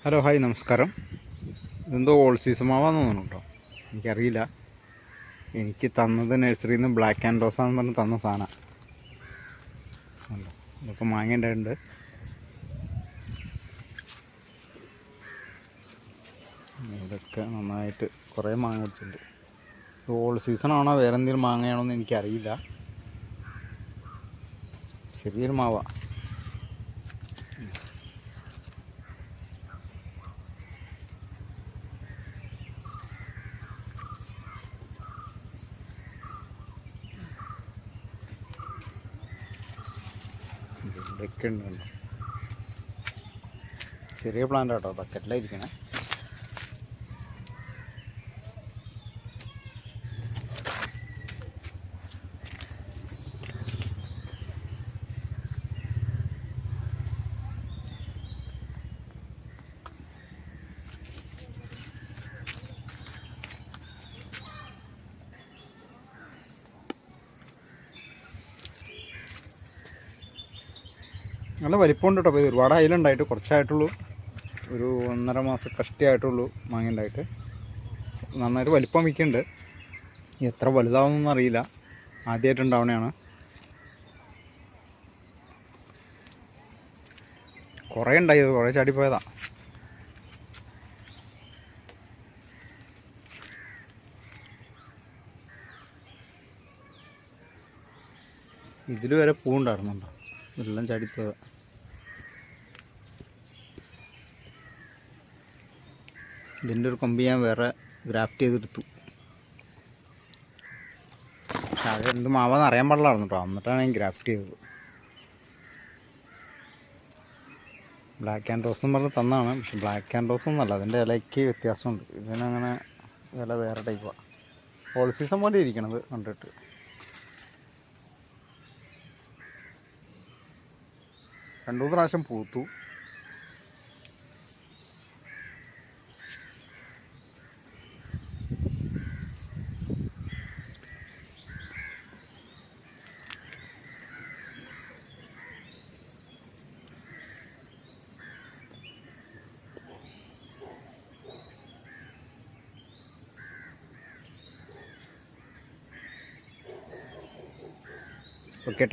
Hello hi നമസ്കാരം. ഇതെന്തോ all season മാവാന്ന് തോന്നുന്നു കേട്ടോ, എനിക്കറിയില്ല. എനിക്ക് തന്നത് നഴ്സറിയിൽ നിന്ന് ബ്ലാക്ക് ആൻഡ് റോസാന്ന് പറഞ്ഞ് തന്ന സാധനം ഉണ്ടോ. ഇതൊക്കെ മാങ്ങ ഉണ്ടായിട്ടുണ്ട്. ഇതൊക്കെ നന്നായിട്ട് കുറേ മാങ്ങ പിടിച്ചിട്ടുണ്ട്. ഓൾ സീസൺ ആണോ വേറെ എന്തെങ്കിലും മാങ്ങയാണോ എന്ന് എനിക്കറിയില്ല. ചെറിയൊരു മാവ. ഇതൊക്കെ ഉണ്ട്. ചെറിയ പ്ലാന്റ് കേട്ടോ, ബക്കറ്റിലായിരിക്കണേ. നല്ല വലിപ്പമുണ്ട് കേട്ടോ. അപ്പോൾ ഒരുപാട് അതിലുണ്ടായിട്ട് കുറച്ചായിട്ടുള്ളൂ. ഒരു 1.5 മാസം കഷ്ടിയായിട്ടുള്ളൂ മാങ്ങ ഉണ്ടായിട്ട്. നന്നായിട്ട് വലിപ്പം വയ്ക്കുന്നുണ്ട്. എത്ര വലുതാവുന്നൊന്നും അറിയില്ല, ആദ്യമായിട്ട് ഉണ്ടാവണതാണ്. കുറേ ഉണ്ടായി, അത് കുറേ ചാടിപ്പോയതാ. ഇതിൽ വരെ പൂവുണ്ടായിരുന്നുണ്ടോ, എല്ലാം ചാടിപ്പോയതാ. ഇതിൻ്റെ ഒരു കൊമ്പ് ഞാൻ വേറെ ഗ്രാഫ്റ്റ് ചെയ്തെടുത്തു. പക്ഷെ അത് എന്ത് മാവാന്ന് അറിയാൻ പാടില്ലായിരുന്നു കേട്ടോ, എന്നിട്ടാണ് ഞാൻ ഗ്രാഫ്റ്റ് ചെയ്തത്. ബ്ലാക്ക് ആൻഡ് റോസ് എന്ന് പറഞ്ഞ് തന്നാണ്, പക്ഷെ ബ്ലാക്ക് ആൻഡ് റോസ് ഒന്നല്ല, അതിൻ്റെ ഇലയ്ക്ക് വ്യത്യാസമുണ്ട്. ഇതിനങ്ങനെ ഇല വേറെ ടൈപ്പാണ്. ഓൾ സീസൺ പോലെ ഇരിക്കണത് കണ്ടിട്ട്. രണ്ടു മൂന്ന് പ്രാവശ്യം പൂത്തു. ഓക്കെ.